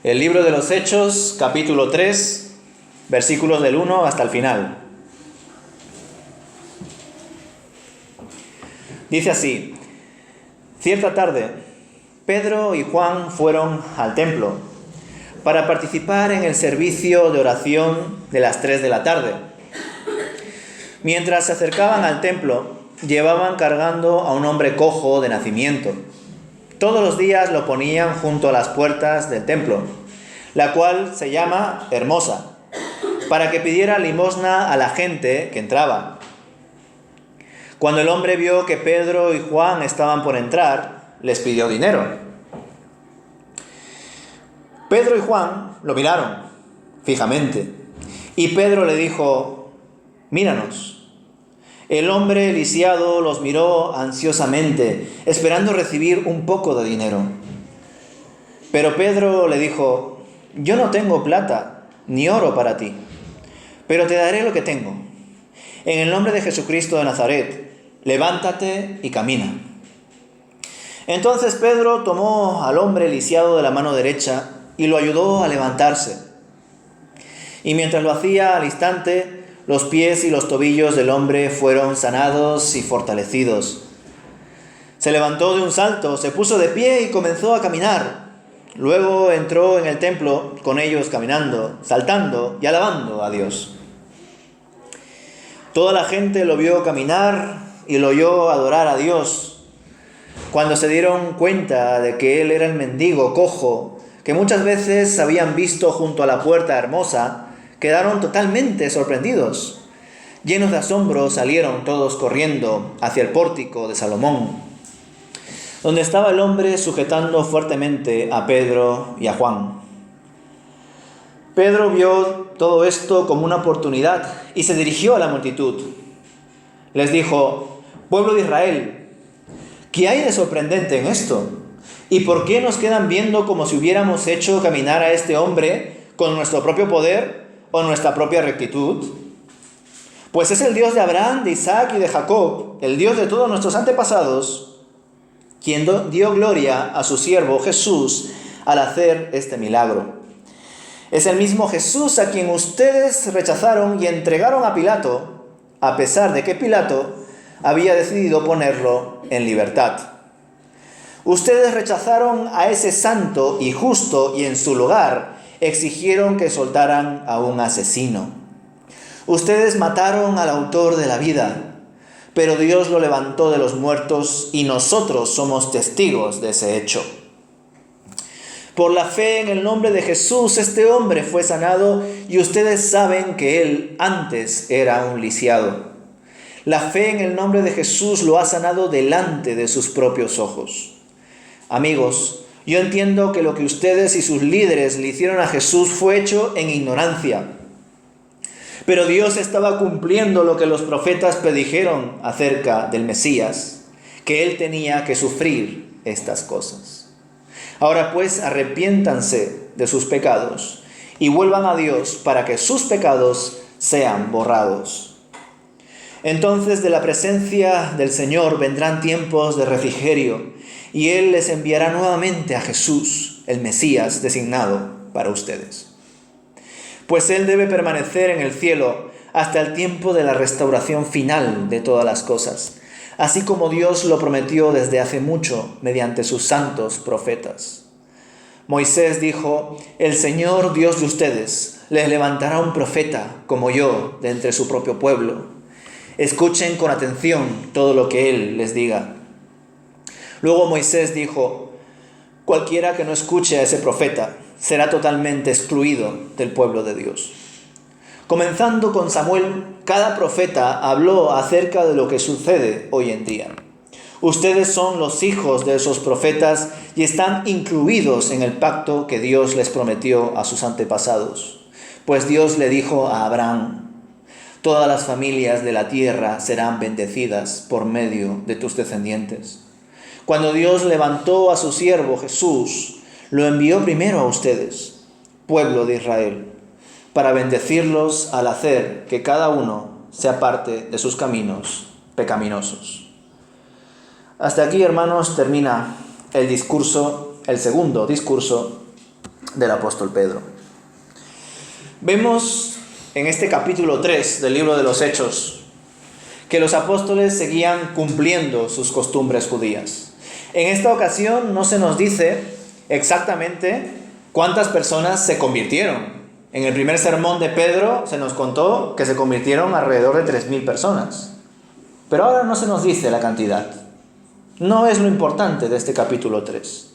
El libro de los Hechos, capítulo 3, versículos del 1 hasta el final. Dice así: cierta tarde, Pedro y Juan fueron al templo para participar en el servicio de oración de las 3 de la tarde. Mientras se acercaban al templo, llevaban cargando a un hombre cojo de nacimiento. Todos los días lo ponían junto a las puertas del templo, la cual se llama Hermosa, para que pidiera limosna a la gente que entraba. Cuando el hombre vio que Pedro y Juan estaban por entrar, les pidió dinero. Pedro y Juan lo miraron fijamente, y Pedro le dijo: míranos. El hombre lisiado los miró ansiosamente, esperando recibir un poco de dinero. Pero Pedro le dijo: yo no tengo plata ni oro para ti, pero te daré lo que tengo. En el nombre de Jesucristo de Nazaret, levántate y camina. Entonces Pedro tomó al hombre lisiado de la mano derecha y lo ayudó a levantarse. Y mientras lo hacía, al instante, los pies y los tobillos del hombre fueron sanados y fortalecidos. Se levantó de un salto, se puso de pie y comenzó a caminar. Luego entró en el templo con ellos caminando, saltando y alabando a Dios. Toda la gente lo vio caminar y lo oyó adorar a Dios. Cuando se dieron cuenta de que él era el mendigo cojo que muchas veces habían visto junto a la puerta hermosa, quedaron totalmente sorprendidos. Llenos de asombro, salieron todos corriendo hacia el pórtico de Salomón, donde estaba el hombre sujetando fuertemente a Pedro y a Juan. Pedro vio todo esto como una oportunidad y se dirigió a la multitud. Les dijo: pueblo de Israel, ¿qué hay de sorprendente en esto? ¿Y por qué nos quedan viendo como si hubiéramos hecho caminar a este hombre con nuestro propio poder o nuestra propia rectitud? Pues es el Dios de Abraham, de Isaac y de Jacob, el Dios de todos nuestros antepasados, quien dio gloria a su siervo Jesús al hacer este milagro. Es el mismo Jesús a quien ustedes rechazaron y entregaron a Pilato, a pesar de que Pilato había decidido ponerlo en libertad. Ustedes rechazaron a ese santo y justo y en su lugar exigieron que soltaran a un asesino. Ustedes mataron al autor de la vida, pero Dios lo levantó de los muertos y nosotros somos testigos de ese hecho. Por la fe en el nombre de Jesús, este hombre fue sanado y ustedes saben que él antes era un lisiado. La fe en el nombre de Jesús lo ha sanado delante de sus propios ojos. Amigos, yo entiendo que lo que ustedes y sus líderes le hicieron a Jesús fue hecho en ignorancia. Pero Dios estaba cumpliendo lo que los profetas predijeron acerca del Mesías, que él tenía que sufrir estas cosas. Ahora pues, arrepiéntanse de sus pecados y vuelvan a Dios para que sus pecados sean borrados. Entonces de la presencia del Señor vendrán tiempos de refrigerio y Él les enviará nuevamente a Jesús, el Mesías designado para ustedes. Pues Él debe permanecer en el cielo hasta el tiempo de la restauración final de todas las cosas, así como Dios lo prometió desde hace mucho mediante sus santos profetas. Moisés dijo: el Señor Dios de ustedes les levantará un profeta como yo de entre su propio pueblo. Escuchen con atención todo lo que Él les diga. Luego Moisés dijo: cualquiera que no escuche a ese profeta será totalmente excluido del pueblo de Dios. Comenzando con Samuel, cada profeta habló acerca de lo que sucede hoy en día. Ustedes son los hijos de esos profetas y están incluidos en el pacto que Dios les prometió a sus antepasados. Pues Dios le dijo a Abraham: todas las familias de la tierra serán bendecidas por medio de tus descendientes. Cuando Dios levantó a su siervo Jesús, lo envió primero a ustedes, pueblo de Israel, para bendecirlos al hacer que cada uno se aparte de sus caminos pecaminosos. Hasta aquí, hermanos, termina el segundo discurso del apóstol Pedro. Vemos en este capítulo 3 del libro de los Hechos que los apóstoles seguían cumpliendo sus costumbres judías. En esta ocasión no se nos dice exactamente cuántas personas se convirtieron. En el primer sermón de Pedro se nos contó que se convirtieron alrededor de 3.000 personas. Pero ahora no se nos dice la cantidad. No es lo importante de este capítulo 3.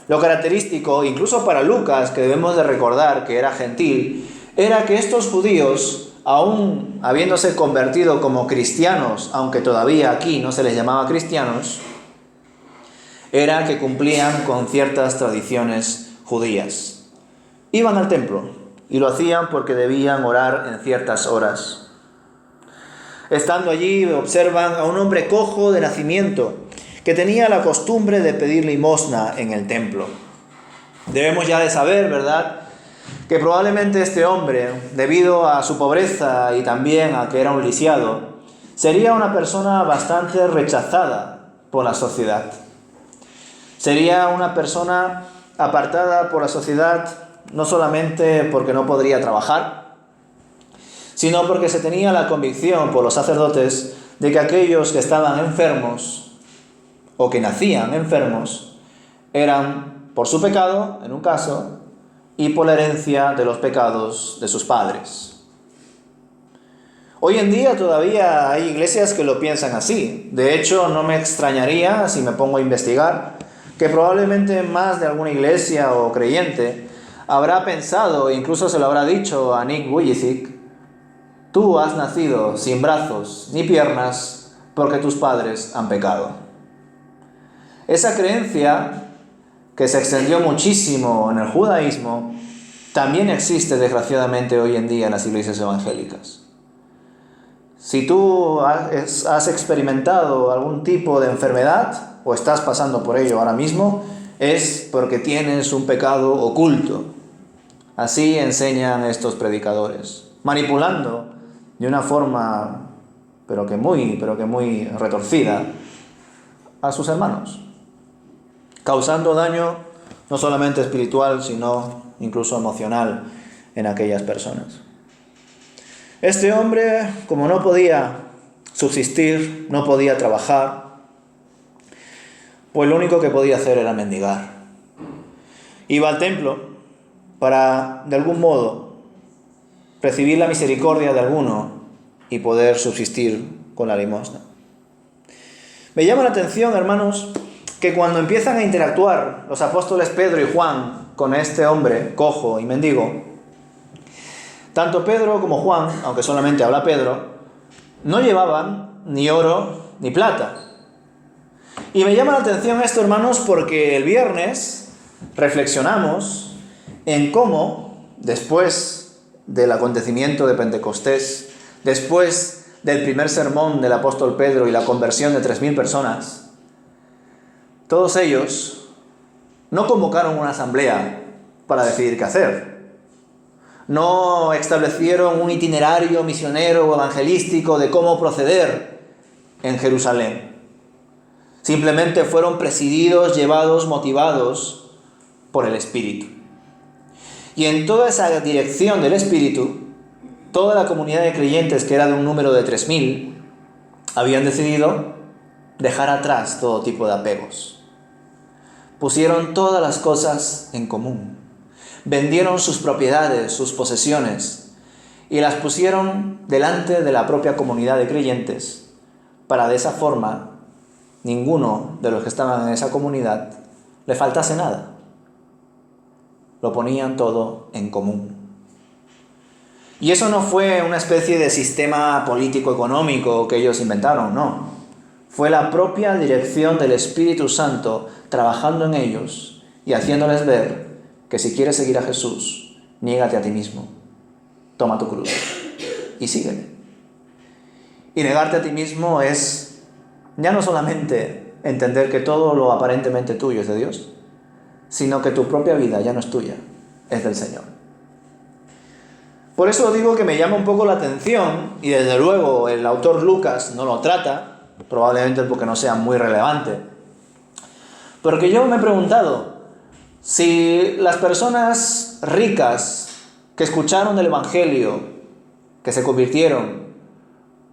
Lo característico, incluso para Lucas, que debemos de recordar que era gentil, era que estos judíos, aún habiéndose convertido como cristianos, aunque todavía aquí no se les llamaba cristianos, era que cumplían con ciertas tradiciones judías. Iban al templo y lo hacían porque debían orar en ciertas horas. Estando allí observan a un hombre cojo de nacimiento que tenía la costumbre de pedir limosna en el templo. Debemos ya de saber, ¿verdad?, que probablemente este hombre, debido a su pobreza y también a que era un lisiado, sería una persona bastante rechazada por la sociedad. Sería una persona apartada por la sociedad no solamente porque no podría trabajar, sino porque se tenía la convicción por los sacerdotes de que aquellos que estaban enfermos o que nacían enfermos eran por su pecado, en un caso, y por la herencia de los pecados de sus padres. Hoy en día todavía hay iglesias que lo piensan así. De hecho, no me extrañaría, si me pongo a investigar, que probablemente más de alguna iglesia o creyente habrá pensado, e incluso se lo habrá dicho a Nick Vujicic: tú has nacido sin brazos ni piernas porque tus padres han pecado. Esa creencia, que se extendió muchísimo en el judaísmo, también existe desgraciadamente hoy en día en las iglesias evangélicas. Si tú has experimentado algún tipo de enfermedad o estás pasando por ello ahora mismo, es porque tienes un pecado oculto. Así enseñan estos predicadores, manipulando de una forma pero que muy retorcida a sus hermanos, causando daño no solamente espiritual, sino incluso emocional en aquellas personas. Este hombre, como no podía subsistir, no podía trabajar, pues lo único que podía hacer era mendigar. Iba al templo para, de algún modo, recibir la misericordia de alguno y poder subsistir con la limosna. Me llama la atención, hermanos, que cuando empiezan a interactuar los apóstoles Pedro y Juan con este hombre cojo y mendigo, tanto Pedro como Juan, aunque solamente habla Pedro, no llevaban ni oro ni plata. Y me llama la atención esto, hermanos, porque el viernes reflexionamos en cómo, después del acontecimiento de Pentecostés, después del primer sermón del apóstol Pedro y la conversión de 3.000 personas, todos ellos no convocaron una asamblea para decidir qué hacer. No establecieron un itinerario misionero o evangelístico de cómo proceder en Jerusalén. Simplemente fueron presididos, llevados, motivados por el Espíritu. Y en toda esa dirección del Espíritu, toda la comunidad de creyentes, que era de un número de 3.000, habían decidido dejar atrás todo tipo de apegos. Pusieron todas las cosas en común. Vendieron sus propiedades, sus posesiones, y las pusieron delante de la propia comunidad de creyentes, para de esa forma ninguno de los que estaban en esa comunidad le faltase nada. Lo ponían todo en común. Y eso no fue una especie de sistema político-económico que ellos inventaron, no. Fue la propia dirección del Espíritu Santo trabajando en ellos y haciéndoles ver que si quieres seguir a Jesús, niégate a ti mismo, toma tu cruz y síguele. Y negarte a ti mismo es ya no solamente entender que todo lo aparentemente tuyo es de Dios, sino que tu propia vida ya no es tuya, es del Señor. Por eso digo que me llama un poco la atención, y desde luego el autor Lucas no lo trata, probablemente porque no sea muy relevante, porque yo me he preguntado, Si las personas ricas que escucharon el Evangelio, que se convirtieron,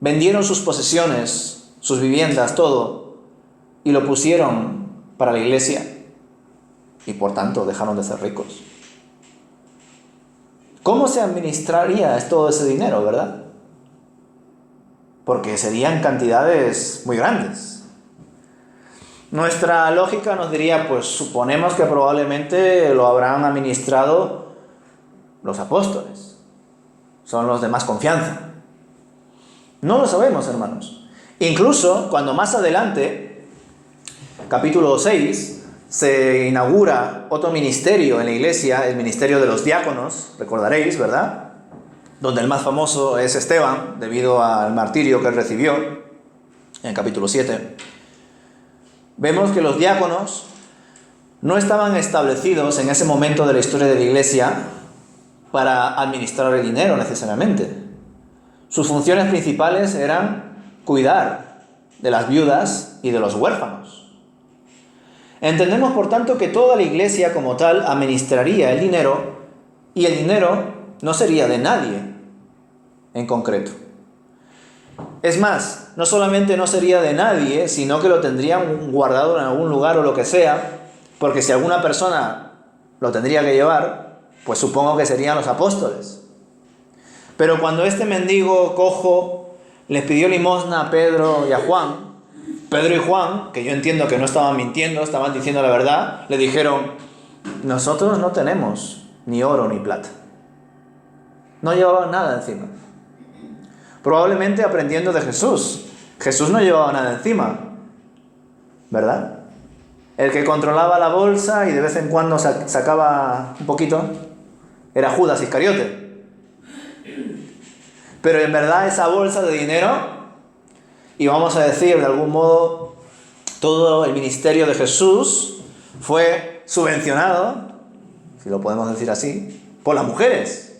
vendieron sus posesiones, sus viviendas, todo, y lo pusieron para la iglesia, y por tanto dejaron de ser ricos, ¿cómo se administraría todo ese dinero, verdad? Porque serían cantidades muy grandes. Nuestra lógica nos diría, pues suponemos que probablemente lo habrán administrado los apóstoles. Son los de más confianza. No lo sabemos, hermanos. Incluso cuando más adelante, capítulo 6, se inaugura otro ministerio en la iglesia, el ministerio de los diáconos, recordaréis, ¿verdad? Donde el más famoso es Esteban, debido al martirio que él recibió, en el capítulo 7. Vemos que los diáconos no estaban establecidos en ese momento de la historia de la iglesia para administrar el dinero necesariamente. Sus funciones principales eran cuidar de las viudas y de los huérfanos. Entendemos, por tanto, que toda la iglesia como tal administraría el dinero, y el dinero no sería de nadie en concreto. Es más, no solamente no sería de nadie, sino que lo tendrían guardado en algún lugar o lo que sea, porque si alguna persona lo tendría que llevar, pues supongo que serían los apóstoles. Pero cuando este mendigo cojo les pidió limosna a Pedro y a Juan, Pedro y Juan, que yo entiendo que no estaban mintiendo, estaban diciendo la verdad, le dijeron: nosotros no tenemos ni oro ni plata. No llevaban nada encima. Probablemente aprendiendo de Jesús. Jesús no llevaba nada encima, ¿verdad? El que controlaba la bolsa y de vez en cuando sacaba un poquito era Judas Iscariote. Pero en verdad esa bolsa de dinero, y vamos a decir de algún modo, todo el ministerio de Jesús fue subvencionado, si lo podemos decir así, por las mujeres.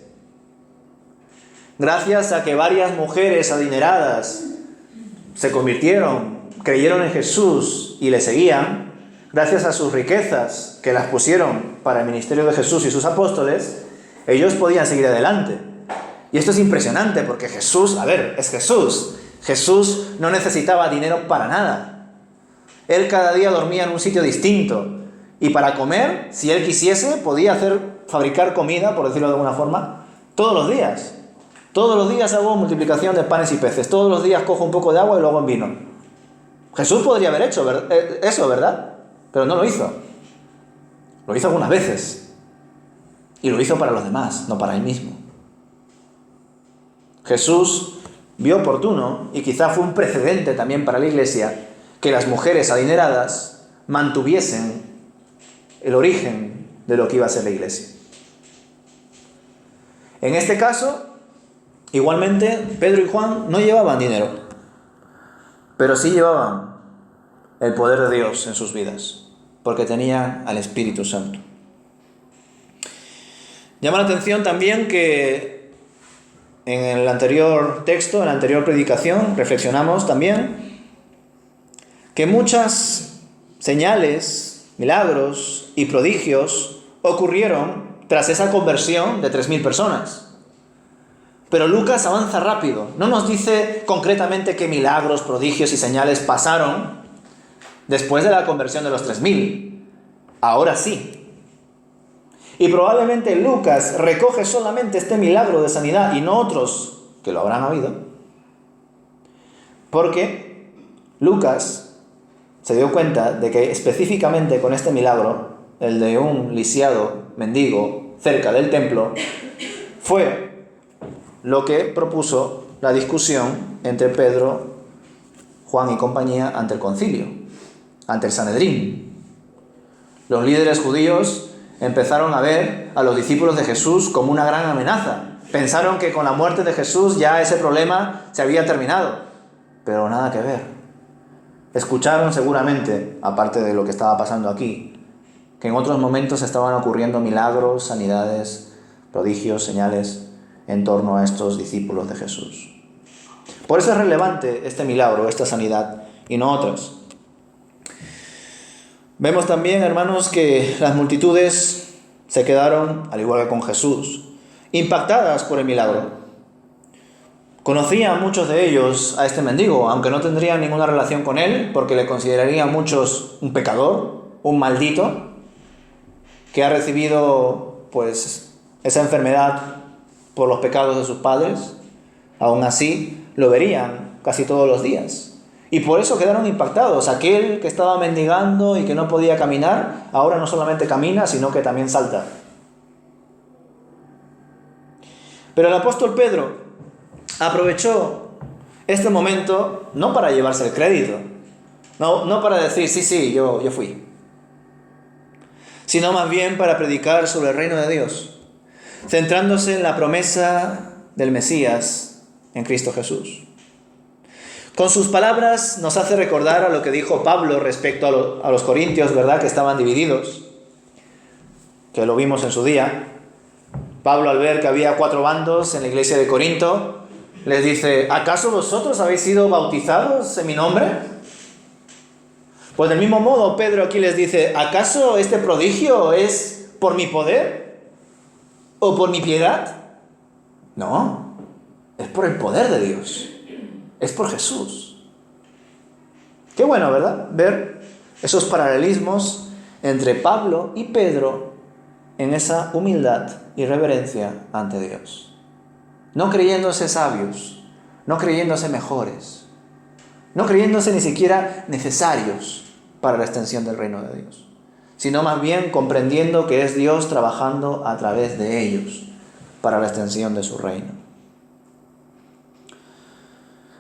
Gracias a que varias mujeres adineradas se convirtieron, creyeron en Jesús y le seguían, gracias a sus riquezas que las pusieron para el ministerio de Jesús y sus apóstoles, ellos podían seguir adelante. Y esto es impresionante porque Jesús, es Jesús. Jesús no necesitaba dinero para nada. Él cada día dormía en un sitio distinto. Y para comer, si él quisiese, podía fabricar comida, por decirlo de alguna forma, todos los días. Todos los días hago multiplicación de panes y peces. Todos los días cojo un poco de agua y lo hago en vino. Jesús podría haber hecho eso, ¿verdad? Pero no lo hizo. Lo hizo algunas veces. Y lo hizo para los demás, no para él mismo. Jesús vio oportuno, y quizá fue un precedente también para la iglesia, que las mujeres adineradas mantuviesen el origen de lo que iba a ser la iglesia. En este caso, igualmente, Pedro y Juan no llevaban dinero, pero sí llevaban el poder de Dios en sus vidas, porque tenían al Espíritu Santo. Llama la atención también que en el anterior texto, en la anterior predicación, reflexionamos también que muchas señales, milagros y prodigios ocurrieron tras esa conversión de 3.000 personas. Pero Lucas avanza rápido. No nos dice concretamente qué milagros, prodigios y señales pasaron después de la conversión de los 3.000. Ahora sí. Y probablemente Lucas recoge solamente este milagro de sanidad y no otros que lo habrán habido, porque Lucas se dio cuenta de que específicamente con este milagro, el de un lisiado mendigo cerca del templo, fue lo que propuso la discusión entre Pedro, Juan y compañía ante el concilio, ante el Sanedrín. Los líderes judíos empezaron a ver a los discípulos de Jesús como una gran amenaza. Pensaron que con la muerte de Jesús ya ese problema se había terminado, pero nada que ver. Escucharon seguramente, aparte de lo que estaba pasando aquí, que en otros momentos estaban ocurriendo milagros, sanidades, prodigios, señales en torno a estos discípulos de Jesús. Por eso es relevante este milagro, esta sanidad, y no otras. Vemos también, hermanos, que las multitudes se quedaron, al igual que con Jesús, impactadas por el milagro. Conocían muchos de ellos a este mendigo, aunque no tendrían ninguna relación con él, porque le considerarían muchos un pecador, un maldito, que ha recibido pues esa enfermedad por los pecados de sus padres. Aún así, lo verían casi todos los días. Y por eso quedaron impactados. Aquel que estaba mendigando y que no podía caminar, ahora no solamente camina, sino que también salta. Pero el apóstol Pedro aprovechó este momento no para llevarse el crédito, no para decir, sí, yo fui, sino más bien para predicar sobre el reino de Dios, centrándose en la promesa del Mesías en Cristo Jesús. Con sus palabras nos hace recordar a lo que dijo Pablo respecto a los corintios, ¿verdad?, que estaban divididos, que lo vimos en su día. Pablo, al ver que había 4 bandos en la iglesia de Corinto, les dice, ¿acaso vosotros habéis sido bautizados en mi nombre? Pues del mismo modo, Pedro aquí les dice, ¿acaso este prodigio es por mi poder o por mi piedad? No, es por el poder de Dios, es por Jesús. Qué bueno, ¿verdad?, ver esos paralelismos entre Pablo y Pedro en esa humildad y reverencia ante Dios. No creyéndose sabios, no creyéndose mejores, no creyéndose ni siquiera necesarios para la extensión del reino de Dios, sino más bien comprendiendo que es Dios trabajando a través de ellos para la extensión de su reino.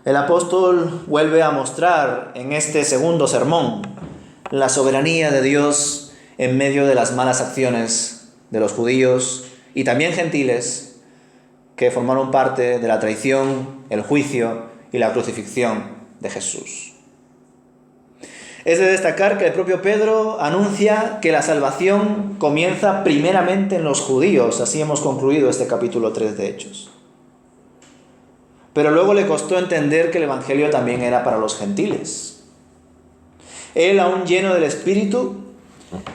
El apóstol vuelve a mostrar en este segundo sermón la soberanía de Dios en medio de las malas acciones de los judíos y también gentiles que formaron parte de la traición, el juicio y la crucifixión de Jesús. Es de destacar que el propio Pedro anuncia que la salvación comienza primeramente en los judíos. Así hemos concluido este capítulo 3 de Hechos. Pero luego le costó entender que el Evangelio también era para los gentiles. Él, aún lleno del Espíritu,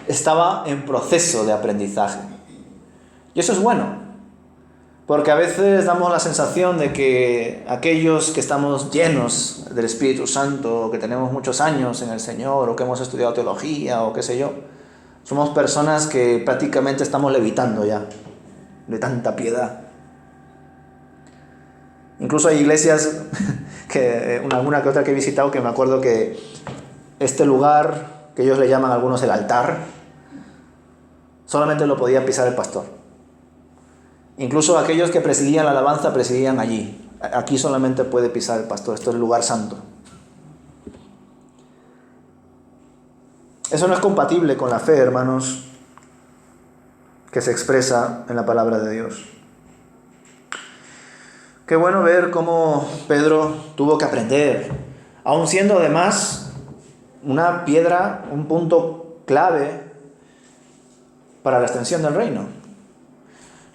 estaba en proceso de aprendizaje. Y eso es bueno, porque a veces damos la sensación de que aquellos que estamos llenos del Espíritu Santo, o que tenemos muchos años en el Señor, o que hemos estudiado teología, o qué sé yo, somos personas que prácticamente estamos levitando ya, de tanta piedad. Incluso hay iglesias, alguna que otra que he visitado, que me acuerdo que este lugar, que ellos le llaman a algunos el altar, solamente lo podía pisar el pastor. Incluso aquellos que presidían la alabanza presidían allí. Aquí solamente puede pisar el pastor, esto es el lugar santo. Eso no es compatible con la fe, hermanos, que se expresa en la palabra de Dios. Qué bueno ver cómo Pedro tuvo que aprender, aun siendo además una piedra, un punto clave para la extensión del reino.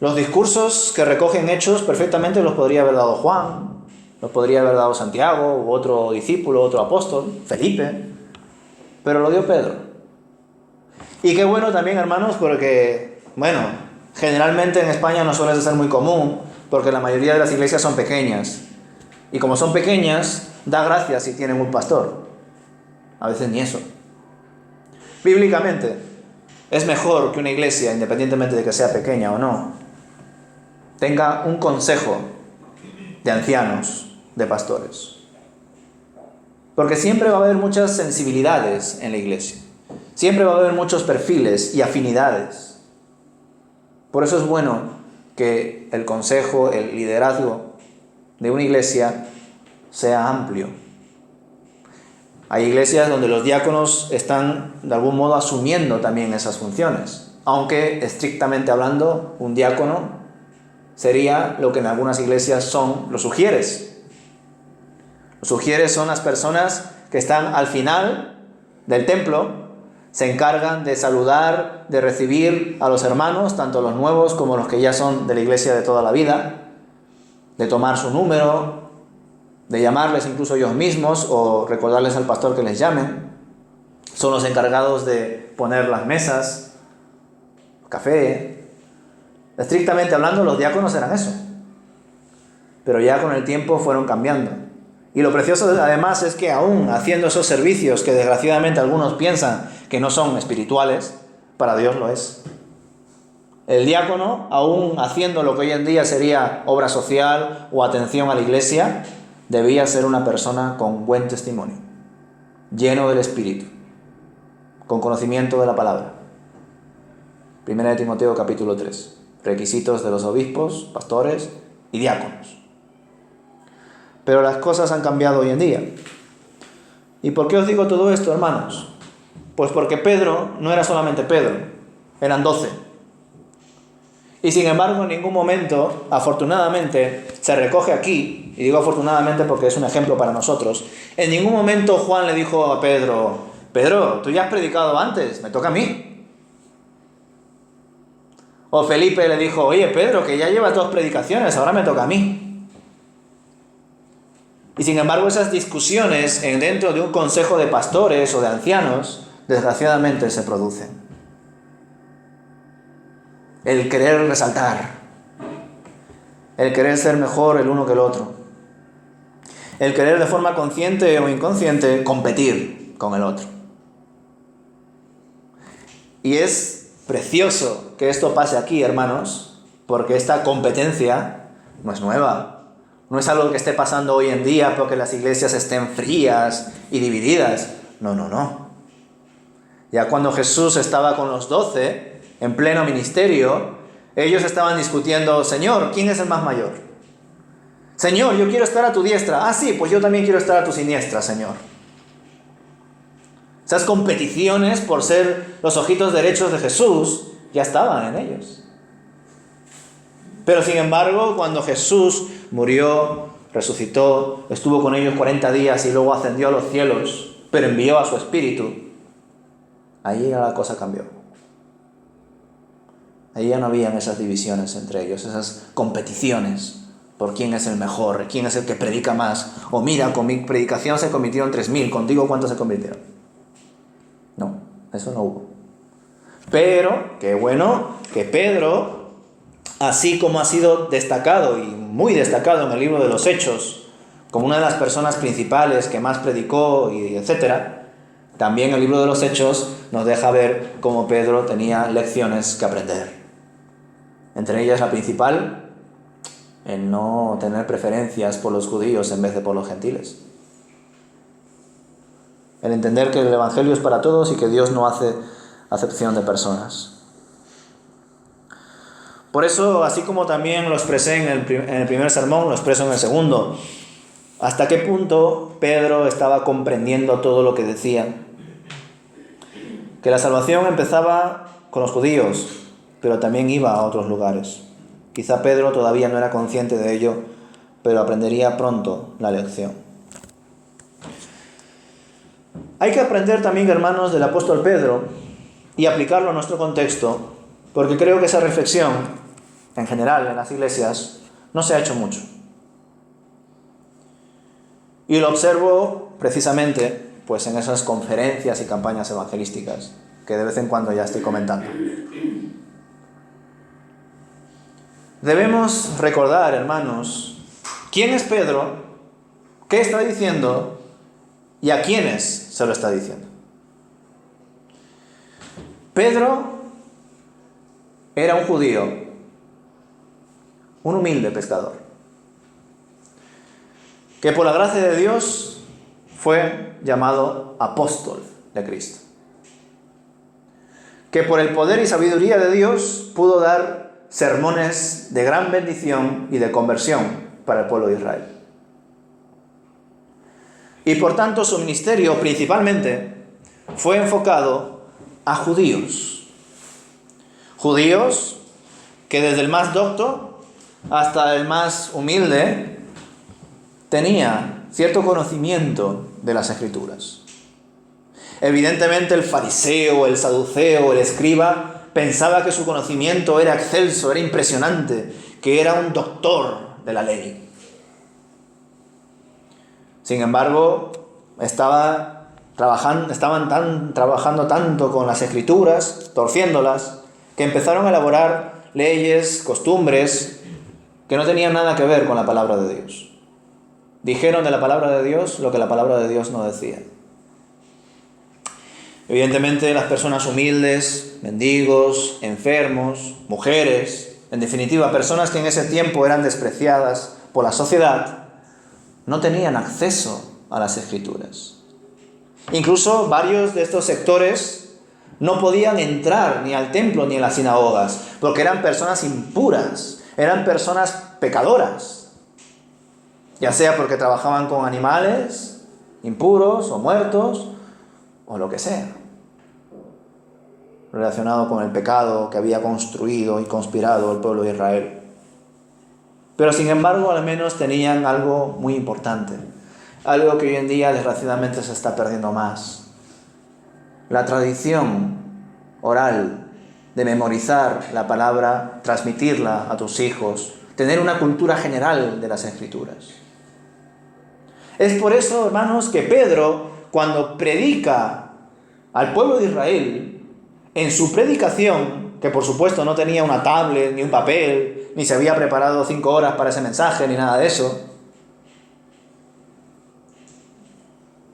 Los discursos que recogen Hechos perfectamente los podría haber dado Juan, los podría haber dado Santiago, u otro discípulo, otro apóstol, Felipe, pero lo dio Pedro. Y qué bueno también, hermanos, porque, generalmente en España no suele ser muy común, porque la mayoría de las iglesias son pequeñas. Y como son pequeñas, da gracias si tienen un pastor. A veces ni eso. Bíblicamente, es mejor que una iglesia, independientemente de que sea pequeña o no, tenga un consejo de ancianos, de pastores. Porque siempre va a haber muchas sensibilidades en la iglesia. Siempre va a haber muchos perfiles y afinidades. Por eso es bueno que el consejo, el liderazgo de una iglesia sea amplio. Hay iglesias donde los diáconos están de algún modo asumiendo también esas funciones, aunque estrictamente hablando un diácono sería lo que en algunas iglesias son los sugieres. Los sugieres son las personas que están al final del templo, se encargan de saludar, de recibir a los hermanos, tanto los nuevos como los que ya son de la iglesia de toda la vida, de tomar su número, de llamarles incluso ellos mismos o recordarles al pastor que les llamen. son los encargados de poner las mesas, café. Estrictamente hablando, los diáconos eran eso. Pero ya con el tiempo fueron cambiando. Y lo precioso además es que aún haciendo esos servicios que desgraciadamente algunos piensan que no son espirituales, para Dios lo es. El diácono, aún haciendo lo que hoy en día sería obra social o atención a la iglesia, debía ser una persona con buen testimonio, lleno del Espíritu, con conocimiento de la palabra. 1 de Timoteo capítulo 3. Requisitos de los obispos, pastores y diáconos. Pero las cosas han cambiado hoy en día. ¿Y por qué os digo todo esto, hermanos? Pues porque Pedro no era solamente Pedro, eran 12. Y sin embargo, en ningún momento, afortunadamente, se recoge aquí, y digo afortunadamente porque es un ejemplo para nosotros, en ningún momento Juan le dijo a Pedro: Pedro, tú ya has predicado antes, me toca a mí. O Felipe le dijo: oye, Pedro, que ya llevas 2 predicaciones, ahora me toca a mí. Y sin embargo, esas discusiones dentro de un consejo de pastores o de ancianos, desgraciadamente se producen. El querer resaltar, el querer ser mejor el uno que el otro, el querer de forma consciente o inconsciente competir con el otro. Y es precioso que esto pase aquí, hermanos, porque esta competencia no es nueva, no es algo que esté pasando hoy en día porque las iglesias estén frías y divididas. No. Ya cuando Jesús estaba con los 12, en pleno ministerio, ellos estaban discutiendo: Señor, ¿quién es el más mayor? Señor, yo quiero estar a tu diestra. Ah, sí, pues yo también quiero estar a tu siniestra, Señor. Esas competiciones por ser los ojitos derechos de Jesús ya estaban en ellos. Pero sin embargo, cuando Jesús murió, resucitó, estuvo con ellos 40 días y luego ascendió a los cielos, pero envió a su Espíritu, ahí ya la cosa cambió. Ahí ya no habían esas divisiones entre ellos, esas competiciones por quién es el mejor, quién es el que predica más. O mira, con mi predicación se convirtieron 3.000, contigo ¿cuántos se convirtieron? No, eso no hubo. Pero, qué bueno que Pedro, así como ha sido destacado y muy destacado en el libro de los Hechos, como una de las personas principales que más predicó y etcétera, también el libro de los Hechos nos deja ver cómo Pedro tenía lecciones que aprender. Entre ellas la principal, en no tener preferencias por los judíos en vez de por los gentiles. El entender que el Evangelio es para todos y que Dios no hace acepción de personas. Por eso, así como también lo expresé en el primer sermón, lo expreso en el segundo. ¿Hasta qué punto Pedro estaba comprendiendo todo lo que decía? Que la salvación empezaba con los judíos, pero también iba a otros lugares. Quizá Pedro todavía no era consciente de ello, pero aprendería pronto la lección. Hay que aprender también, hermanos, del apóstol Pedro y aplicarlo a nuestro contexto, porque creo que esa reflexión, en general, en las iglesias, no se ha hecho mucho. Y lo observo precisamente pues, en esas conferencias y campañas evangelísticas que de vez en cuando ya estoy comentando. Debemos recordar, hermanos, quién es Pedro, qué está diciendo y a quiénes se lo está diciendo. Pedro era un judío, un humilde pescador, que por la gracia de Dios fue llamado apóstol de Cristo, que por el poder y sabiduría de Dios pudo dar sermones de gran bendición y de conversión para el pueblo de Israel. Y por tanto su ministerio principalmente fue enfocado a judíos. Judíos que desde el más docto hasta el más humilde tenía cierto conocimiento de las Escrituras. Evidentemente el fariseo, el saduceo, el escriba pensaba que su conocimiento era excelso, era impresionante, que era un doctor de la ley. Sin embargo, estaba estaban trabajando tanto con las Escrituras, torciéndolas, que empezaron a elaborar leyes, costumbres, que no tenían nada que ver con la palabra de Dios. Dijeron de la palabra de Dios lo que la palabra de Dios no decía. Evidentemente, las personas humildes, mendigos, enfermos, mujeres, en definitiva, personas que en ese tiempo eran despreciadas por la sociedad, no tenían acceso a las Escrituras. Incluso varios de estos sectores no podían entrar ni al templo ni a las sinagogas, porque eran personas impuras, eran personas pecadoras, ya sea porque trabajaban con animales impuros o muertos, o lo que sea, relacionado con el pecado que había construido y conspirado el pueblo de Israel. Pero sin embargo, al menos tenían algo muy importante, algo que hoy en día desgraciadamente se está perdiendo más: la tradición oral de memorizar la palabra, transmitirla a tus hijos, tener una cultura general de las Escrituras. Es por eso, hermanos, que Pedro, cuando predica al pueblo de Israel, en su predicación, que por supuesto no tenía una tablet, ni un papel, ni se había preparado 5 horas para ese mensaje, ni nada de eso,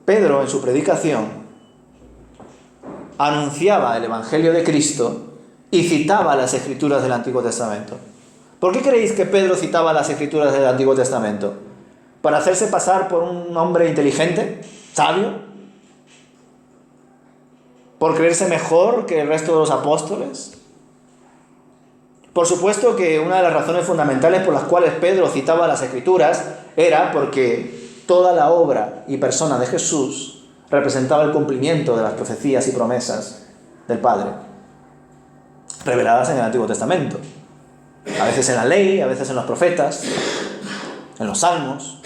Pedro, en su predicación, anunciaba el Evangelio de Cristo y citaba las Escrituras del Antiguo Testamento. ¿Por qué creéis que Pedro citaba las Escrituras del Antiguo Testamento? ¿Para hacerse pasar por un hombre inteligente, sabio? ¿Por creerse mejor que el resto de los apóstoles? Por supuesto que una de las razones fundamentales por las cuales Pedro citaba las Escrituras era porque toda la obra y persona de Jesús representaba el cumplimiento de las profecías y promesas del Padre, reveladas en el Antiguo Testamento. A veces en la ley, a veces en los profetas, en los salmos.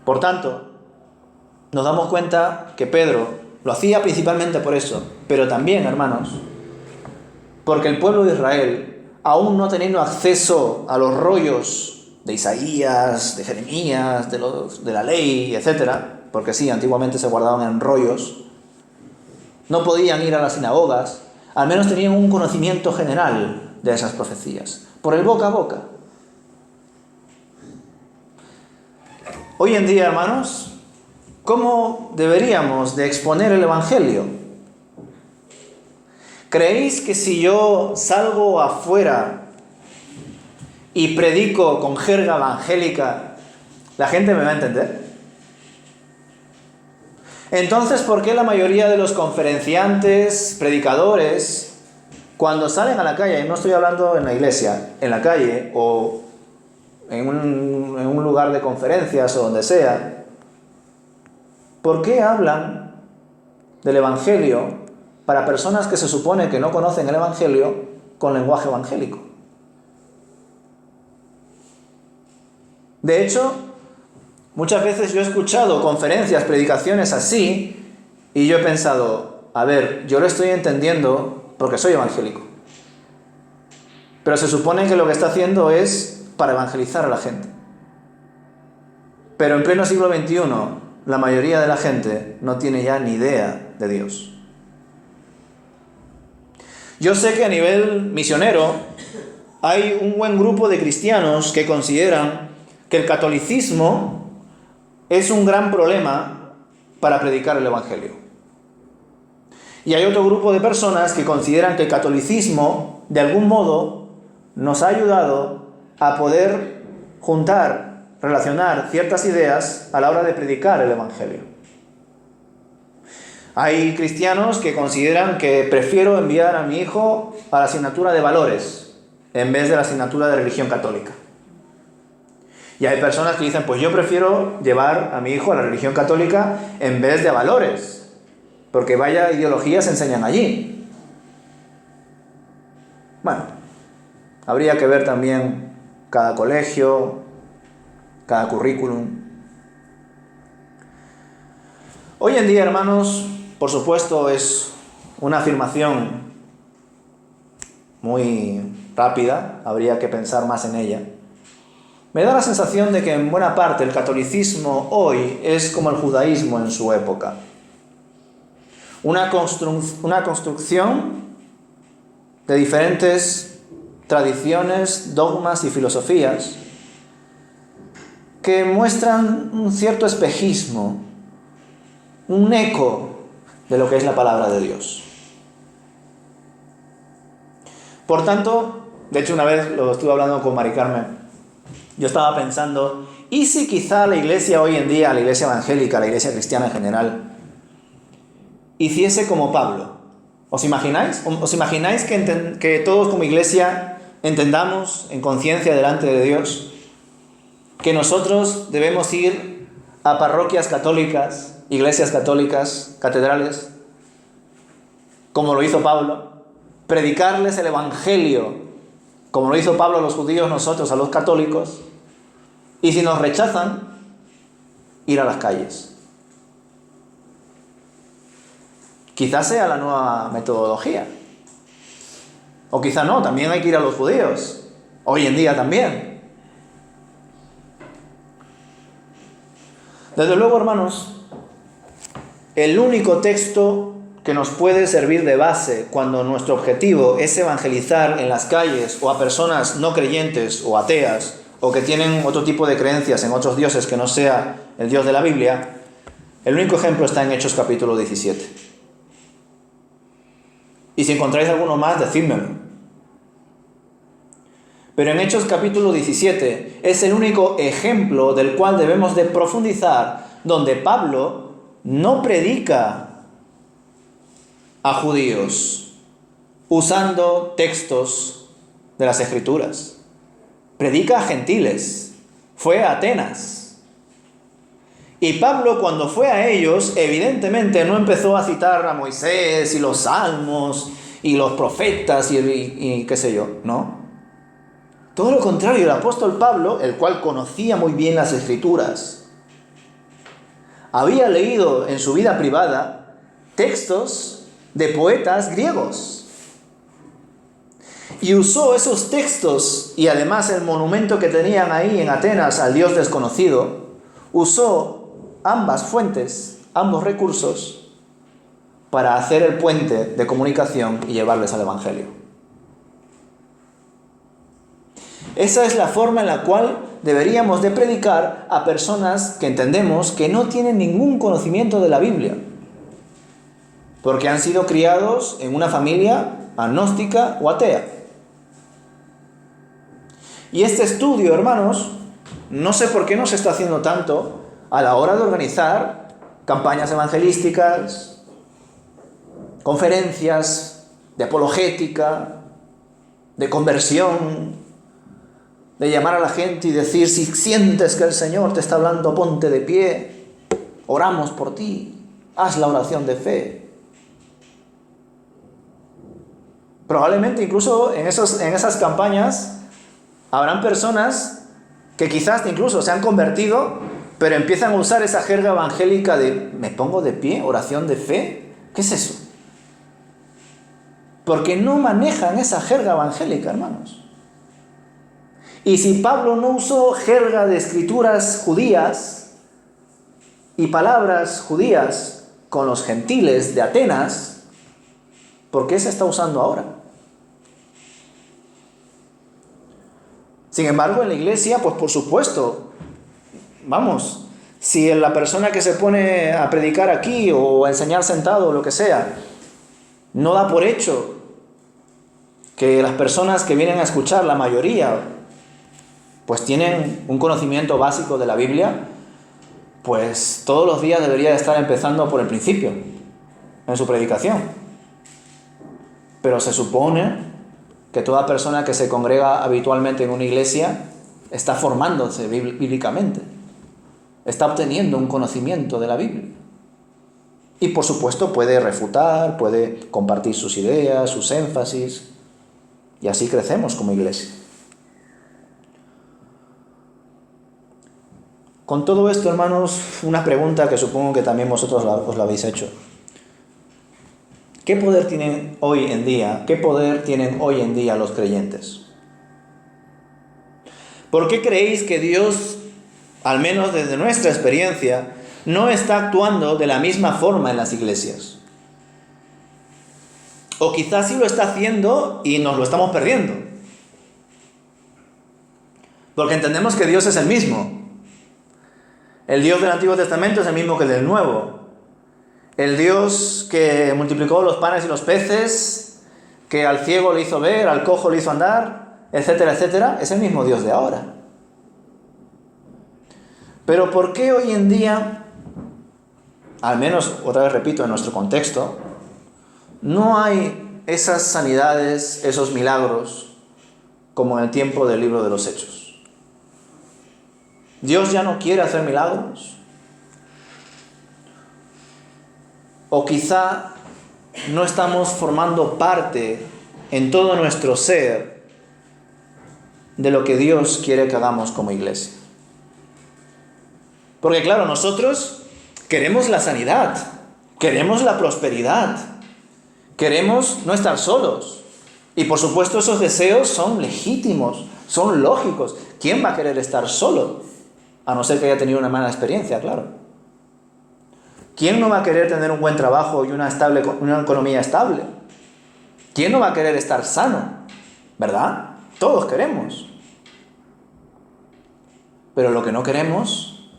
Por tanto, nos damos cuenta que Pedro lo hacía principalmente por eso, pero también, hermanos, porque el pueblo de Israel, aún no teniendo acceso a los rollos de Isaías, de Jeremías, de la ley, etc., porque sí, antiguamente se guardaban en rollos, no podían ir a las sinagogas, al menos tenían un conocimiento general de esas profecías, por el boca a boca. Hoy en día, hermanos, ¿cómo deberíamos de exponer el Evangelio? ¿Creéis que si yo salgo afuera y predico con jerga evangélica, la gente me va a entender? Entonces, ¿por qué la mayoría de los conferenciantes, predicadores, cuando salen a la calle, y no estoy hablando en la iglesia, en la calle o en un lugar de conferencias o donde sea, ¿por qué hablan del Evangelio para personas que se supone que no conocen el Evangelio con lenguaje evangélico? De hecho, muchas veces yo he escuchado conferencias, predicaciones así, y yo he pensado, a ver, yo lo estoy entendiendo porque soy evangélico. Pero se supone que lo que está haciendo es para evangelizar a la gente. Pero en pleno siglo XXI, la mayoría de la gente no tiene ya ni idea de Dios. Yo sé que a nivel misionero hay un buen grupo de cristianos que consideran que el catolicismo es un gran problema para predicar el Evangelio. Y hay otro grupo de personas que consideran que el catolicismo, de algún modo, nos ha ayudado a poder juntar, relacionar ciertas ideas a la hora de predicar el Evangelio. Hay cristianos que consideran que prefiero enviar a mi hijo a la asignatura de valores en vez de la asignatura de religión católica. Y hay personas que dicen, pues yo prefiero llevar a mi hijo a la religión católica en vez de a valores, porque vaya ideologías se enseñan allí. Bueno, habría que ver también cada colegio, cada currículum. Hoy en día, hermanos, por supuesto es una afirmación muy rápida, habría que pensar más en ella. Me da la sensación de que en buena parte el catolicismo hoy es como el judaísmo en su época. Una construcción de diferentes tradiciones, dogmas y filosofías que muestran un cierto espejismo, un eco de lo que es la palabra de Dios. Por tanto, de hecho una vez lo estuve hablando con Mari Carmen, yo estaba pensando, ¿y si quizá la iglesia hoy en día, la iglesia evangélica, la iglesia cristiana en general, hiciese como Pablo? ¿Os imagináis? ¿Os imagináis que todos como iglesia entendamos en conciencia delante de Dios que nosotros debemos ir a parroquias católicas, iglesias católicas, catedrales, como lo hizo Pablo, predicarles el evangelio, como lo hizo Pablo a los judíos, nosotros a los católicos, y si nos rechazan, ir a las calles? Quizás sea la nueva metodología. O quizá no, también hay que ir a los judíos. Hoy en día también. Desde luego, hermanos, el único texto que nos puede servir de base cuando nuestro objetivo es evangelizar en las calles o a personas no creyentes o ateas o que tienen otro tipo de creencias en otros dioses que no sea el Dios de la Biblia, el único ejemplo está en Hechos capítulo 17. Y si encontráis alguno más, decídmelo. Pero en Hechos capítulo 17 es el único ejemplo del cual debemos de profundizar, donde Pablo no predica a judíos usando textos de las Escrituras. Predica a gentiles. Fue a Atenas. Y Pablo, cuando fue a ellos, evidentemente no empezó a citar a Moisés y los salmos y los profetas y qué sé yo, ¿no? Todo lo contrario, el apóstol Pablo, el cual conocía muy bien las Escrituras, había leído en su vida privada textos de poetas griegos. Y usó esos textos y además el monumento que tenían ahí en Atenas al Dios desconocido, usó ambas fuentes, ambos recursos, para hacer el puente de comunicación y llevarles al Evangelio. Esa es la forma en la cual deberíamos de predicar a personas que entendemos que no tienen ningún conocimiento de la Biblia, porque han sido criados en una familia agnóstica o atea. Y este estudio, hermanos, no sé por qué no se está haciendo tanto a la hora de organizar campañas evangelísticas, conferencias de apologética, de conversión, de llamar a la gente y decir, si sientes que el Señor te está hablando, ponte de pie, oramos por ti, haz la oración de fe. Probablemente incluso en esas campañas habrán personas que quizás incluso se han convertido, pero empiezan a usar esa jerga evangélica de ¿me pongo de pie? ¿Oración de fe? ¿Qué es eso? Porque no manejan esa jerga evangélica, hermanos. Y si Pablo no usó jerga de escrituras judías y palabras judías con los gentiles de Atenas, ¿por qué se está usando ahora? Sin embargo, en la iglesia, pues por supuesto, vamos, si la persona que se pone a predicar aquí o a enseñar sentado o lo que sea, no da por hecho que las personas que vienen a escuchar, la mayoría, pues tienen un conocimiento básico de la Biblia, pues todos los días debería de estar empezando por el principio, en su predicación. Pero se supone que toda persona que se congrega habitualmente en una iglesia está formándose bíblicamente, está obteniendo un conocimiento de la Biblia. Y por supuesto puede refutar, puede compartir sus ideas, sus énfasis, y así crecemos como iglesia. Con todo esto, hermanos, una pregunta que supongo que también vosotros os la habéis hecho. ¿Qué poder tienen hoy en día los creyentes? ¿Por qué creéis que Dios, al menos desde nuestra experiencia, no está actuando de la misma forma en las iglesias? O quizás sí lo está haciendo y nos lo estamos perdiendo. Porque entendemos que Dios es el mismo. El Dios del Antiguo Testamento es el mismo que el del Nuevo. El Dios que multiplicó los panes y los peces, que al ciego le hizo ver, al cojo le hizo andar, etcétera, etcétera, es el mismo Dios de ahora. Pero ¿por qué hoy en día, al menos otra vez repito en nuestro contexto, no hay esas sanidades, esos milagros como en el tiempo del libro de los Hechos? ¿Dios ya no quiere hacer milagros? O quizá no estamos formando parte en todo nuestro ser de lo que Dios quiere que hagamos como iglesia. Porque claro, nosotros queremos la sanidad, queremos la prosperidad, queremos no estar solos. Y por supuesto esos deseos son legítimos, son lógicos. ¿Quién va a querer estar solo? A no ser que haya tenido una mala experiencia, claro. ¿Quién no va a querer tener un buen trabajo y una economía estable? ¿Quién no va a querer estar sano? ¿Verdad? Todos queremos. Pero lo que no queremos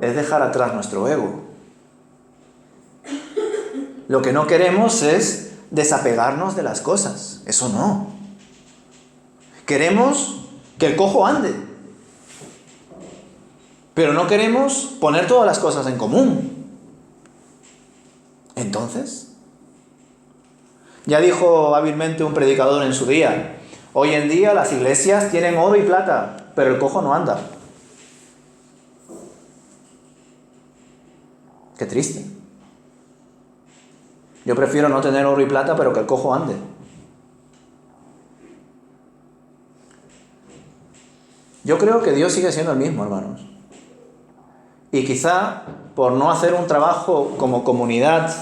es dejar atrás nuestro ego. Lo que no queremos es desapegarnos de las cosas. Eso no. Queremos que el cojo ande. Pero no queremos poner todas las cosas en común. Entonces, ya dijo hábilmente un predicador en su día, hoy en día las iglesias tienen oro y plata, pero el cojo no anda. Qué triste. Yo prefiero no tener oro y plata, pero que el cojo ande. Yo creo que Dios sigue siendo el mismo, hermanos. Y quizá por no hacer un trabajo como comunidad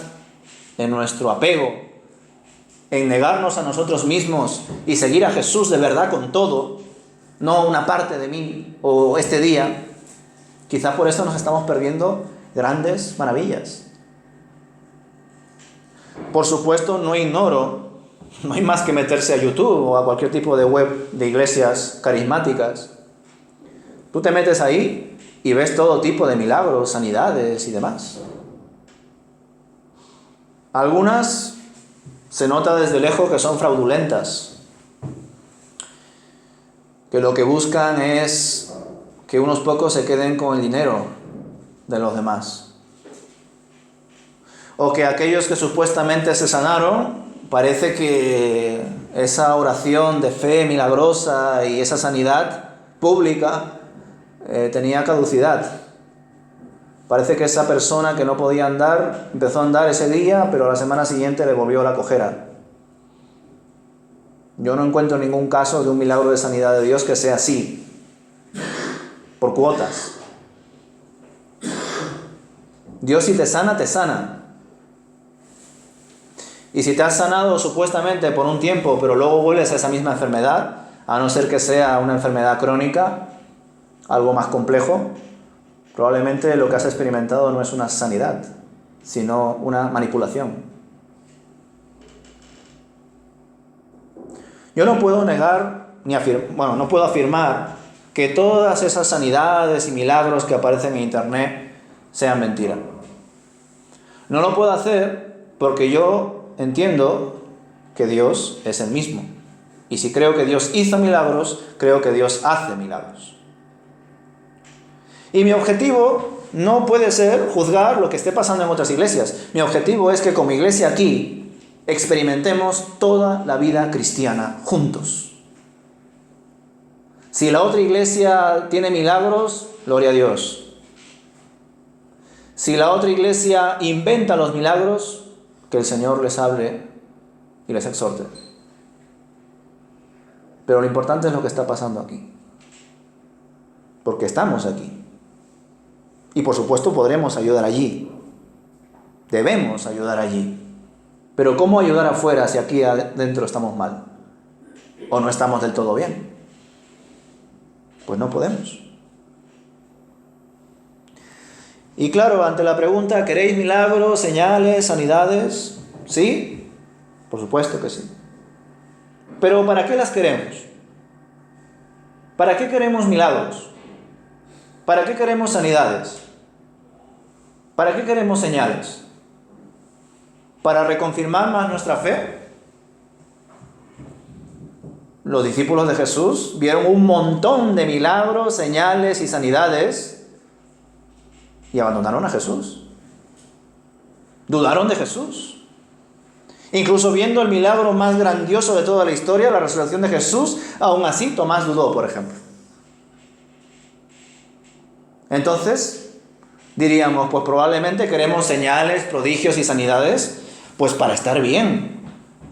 en nuestro apego, en negarnos a nosotros mismos y seguir a Jesús de verdad con todo, no una parte de mí o este día, quizá por eso nos estamos perdiendo grandes maravillas. Por supuesto, no ignoro, no hay más que meterse a YouTube o a cualquier tipo de web de iglesias carismáticas. Tú te metes ahí y ves todo tipo de milagros, sanidades y demás. Algunas se nota desde lejos que son fraudulentas, que lo que buscan es que unos pocos se queden con el dinero de los demás. O que aquellos que supuestamente se sanaron, parece que esa oración de fe milagrosa y esa sanidad pública tenía caducidad. Parece que esa persona que no podía andar empezó a andar ese día, pero a la semana siguiente le volvió la cojera. Yo no encuentro ningún caso de un milagro de sanidad de Dios que sea así, por cuotas. Dios, si te sana, te sana. Y si te has sanado supuestamente por un tiempo, pero luego vuelves a esa misma enfermedad, a no ser que sea una enfermedad crónica, algo más complejo, probablemente lo que has experimentado no es una sanidad, sino una manipulación. Yo no puedo negar, no puedo afirmar que todas esas sanidades y milagros que aparecen en internet sean mentira. No lo puedo hacer porque yo entiendo que Dios es el mismo. Y si creo que Dios hizo milagros, creo que Dios hace milagros. Y mi objetivo no puede ser juzgar lo que esté pasando en otras iglesias. Mi objetivo es que como iglesia aquí experimentemos toda la vida cristiana juntos. Si la otra iglesia tiene milagros, gloria a Dios. Si la otra iglesia inventa los milagros, que el Señor les hable y les exhorte. Pero lo importante es lo que está pasando aquí. Porque estamos aquí. Y por supuesto podremos ayudar allí. Debemos ayudar allí. Pero ¿cómo ayudar afuera si aquí adentro estamos mal? ¿O no estamos del todo bien? Pues no podemos. Y claro, ante la pregunta, ¿queréis milagros, señales, sanidades? ¿Sí? Por supuesto que sí. Pero ¿para qué las queremos? ¿Para qué queremos milagros? ¿Para qué queremos sanidades? ¿Para qué queremos señales? ¿Para reconfirmar más nuestra fe? Los discípulos de Jesús vieron un montón de milagros, señales y sanidades y abandonaron a Jesús. Dudaron de Jesús. Incluso viendo el milagro más grandioso de toda la historia, la resurrección de Jesús, aún así Tomás dudó, por ejemplo. Entonces, diríamos, pues probablemente queremos señales, prodigios y sanidades, pues para estar bien,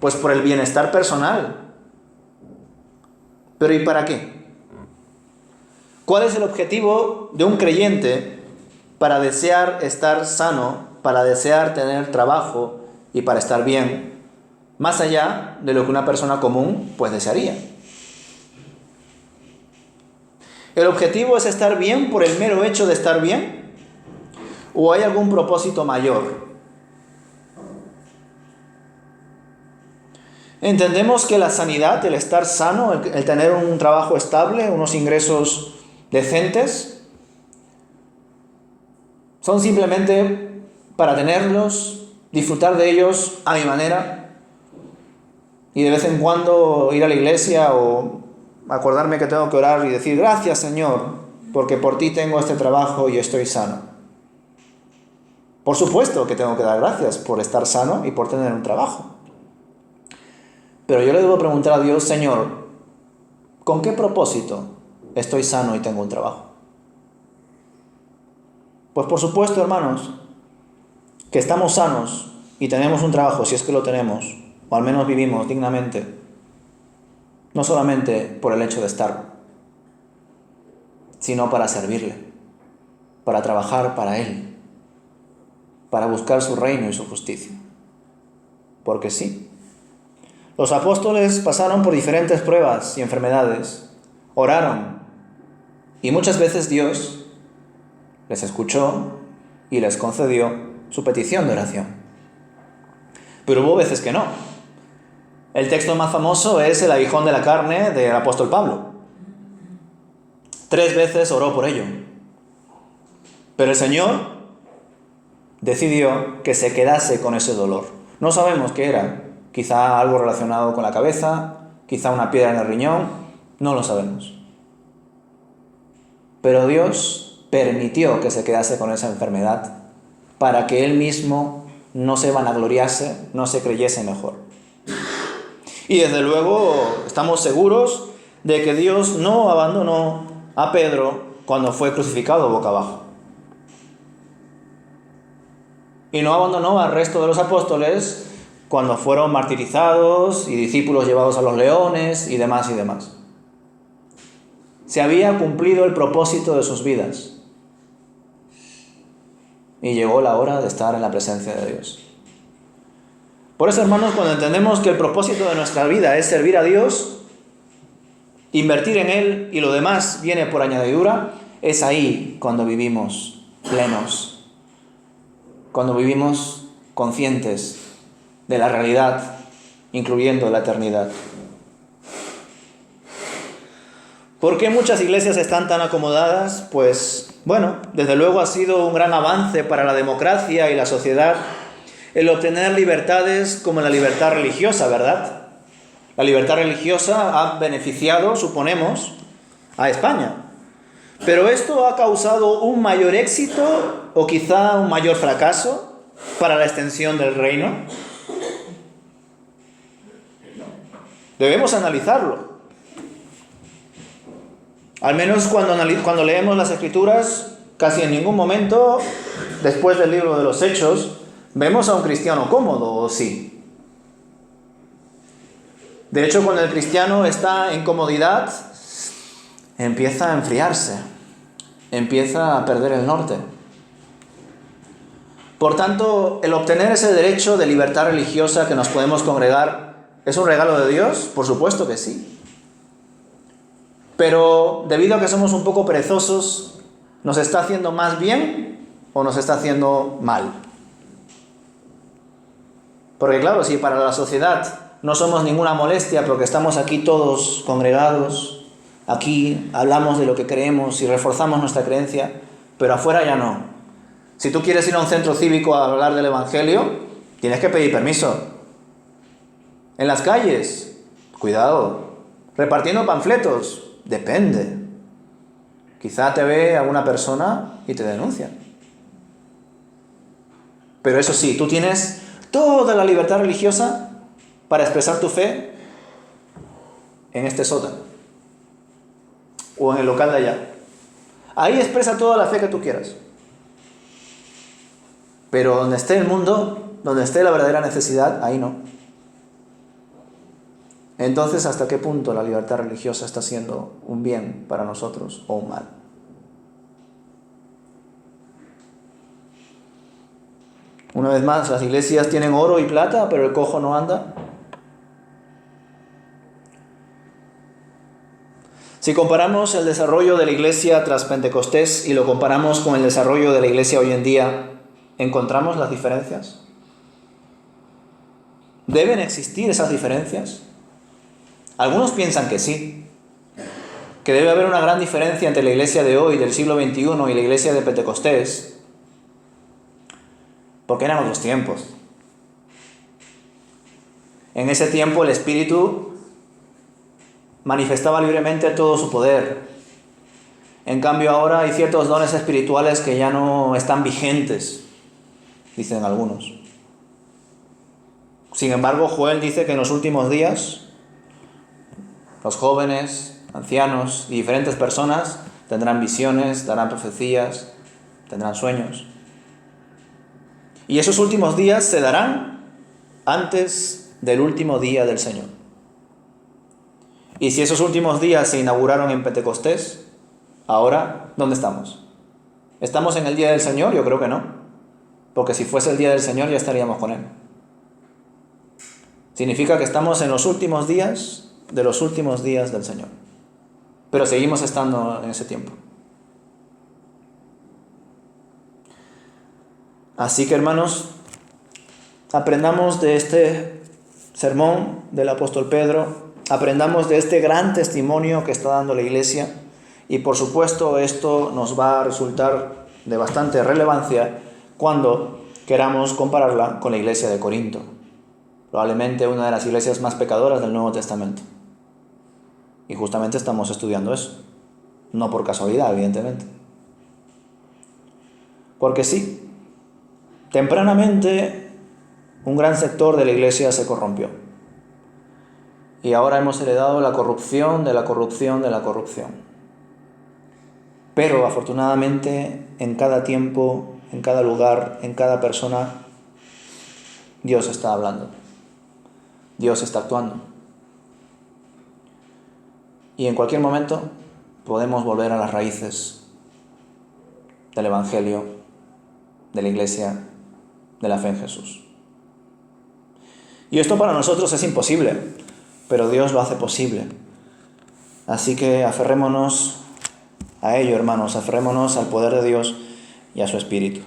pues por el bienestar personal. Pero ¿y para qué? ¿Cuál es el objetivo de un creyente para desear estar sano, para desear tener trabajo y para estar bien, más allá de lo que una persona común pues desearía? ¿El objetivo es estar bien por el mero hecho de estar bien? ¿O hay algún propósito mayor? Entendemos que la sanidad, el estar sano, el tener un trabajo estable, unos ingresos decentes, son simplemente para tenerlos, disfrutar de ellos a mi manera y de vez en cuando ir a la iglesia o acordarme que tengo que orar y decir gracias Señor, porque por ti tengo este trabajo y estoy sano. Por supuesto que tengo que dar gracias por estar sano y por tener un trabajo. Pero yo le debo preguntar a Dios, Señor, ¿con qué propósito estoy sano y tengo un trabajo? Pues por supuesto, hermanos, que estamos sanos y tenemos un trabajo, si es que lo tenemos, o al menos vivimos dignamente, no solamente por el hecho de estar, sino para servirle, para trabajar para Él, para buscar su reino y su justicia. Porque sí, los apóstoles pasaron por diferentes pruebas y enfermedades, oraron, y muchas veces Dios les escuchó y les concedió su petición de oración. Pero hubo veces que no. El texto más famoso es el aguijón de la carne del apóstol Pablo. 3 veces oró por ello. Pero el Señor decidió que se quedase con ese dolor. No sabemos qué era. Quizá algo relacionado con la cabeza, quizá una piedra en el riñón, no lo sabemos. Pero Dios permitió que se quedase con esa enfermedad para que Él mismo no se vanagloriase, no se creyese mejor. Y desde luego estamos seguros de que Dios no abandonó a Pedro cuando fue crucificado boca abajo. Y no abandonó al resto de los apóstoles cuando fueron martirizados y discípulos llevados a los leones y demás y demás. Se había cumplido el propósito de sus vidas. Y llegó la hora de estar en la presencia de Dios. Por eso, hermanos, cuando entendemos que el propósito de nuestra vida es servir a Dios, invertir en Él y lo demás viene por añadidura, es ahí cuando vivimos plenos, cuando vivimos conscientes de la realidad, incluyendo la eternidad. ¿Por qué muchas iglesias están tan acomodadas? Pues, bueno, desde luego ha sido un gran avance para la democracia y la sociedad el obtener libertades como la libertad religiosa, ¿verdad? La libertad religiosa ha beneficiado, suponemos, a España. Pero esto ha causado un mayor éxito o quizá un mayor fracaso para la extensión del reino. Debemos analizarlo. Al menos cuando leemos las Escrituras, casi en ningún momento, después del libro de los Hechos, vemos a un cristiano cómodo, ¿o sí? De hecho, cuando el cristiano está en comodidad, empieza a enfriarse, empieza a perder el norte. Por tanto, el obtener ese derecho de libertad religiosa que nos podemos congregar, ¿es un regalo de Dios? Por supuesto que sí. pero debido a que somos un poco perezosos, ¿nos está haciendo más bien o nos está haciendo mal? Porque claro, si para la sociedad no somos ninguna molestia porque estamos aquí todos congregados, aquí hablamos de lo que creemos y reforzamos nuestra creencia, pero afuera ya no. Si tú quieres ir a un centro cívico a hablar del Evangelio, tienes que pedir permiso. En las calles, cuidado. Repartiendo panfletos, depende. Quizá te ve alguna persona y te denuncia. Pero eso sí, tú tienes toda la libertad religiosa para expresar tu fe en este sótano o en el local de allá. Ahí expresa toda la fe que tú quieras. Pero donde esté el mundo, donde esté la verdadera necesidad, ahí no. Entonces, ¿hasta qué punto la libertad religiosa está siendo un bien para nosotros o un mal? Una vez más, las iglesias tienen oro y plata, pero el cojo no anda. Si comparamos el desarrollo de la iglesia tras Pentecostés y lo comparamos con el desarrollo de la iglesia hoy en día, ¿encontramos las diferencias? ¿Deben existir esas diferencias? Algunos piensan que sí, que debe haber una gran diferencia entre la iglesia de hoy, del siglo XXI, y la iglesia de Pentecostés, porque eran otros tiempos. En ese tiempo el Espíritu manifestaba libremente todo su poder. En cambio ahora hay ciertos dones espirituales que ya no están vigentes, dicen algunos. Sin embargo, Joel dice que en los últimos días los jóvenes, ancianos y diferentes personas tendrán visiones, darán profecías, tendrán sueños. Y esos últimos días se darán antes del último día del Señor. Y si esos últimos días se inauguraron en Pentecostés, ahora, ¿dónde estamos? ¿Estamos en el día del Señor? Yo creo que no. Porque si fuese el día del Señor ya estaríamos con Él. Significa que estamos en los últimos días de los últimos días del Señor. Pero seguimos estando en ese tiempo. Así que, hermanos, aprendamos de este sermón del apóstol Pedro, aprendamos de este gran testimonio que está dando la iglesia, y por supuesto esto nos va a resultar de bastante relevancia cuando queramos compararla con la iglesia de Corinto, probablemente una de las iglesias más pecadoras del Nuevo Testamento. Y justamente estamos estudiando eso, no por casualidad, evidentemente. Porque sí, tempranamente un gran sector de la iglesia se corrompió. Y ahora hemos heredado la corrupción de la corrupción de la corrupción. Pero afortunadamente en cada tiempo, en cada lugar, en cada persona, Dios está hablando. Dios está actuando. Y en cualquier momento podemos volver a las raíces del Evangelio, de la iglesia, de la fe en Jesús. Y esto para nosotros es imposible, pero Dios lo hace posible. Así que aferrémonos a ello, hermanos, aferrémonos al poder de Dios y a su Espíritu.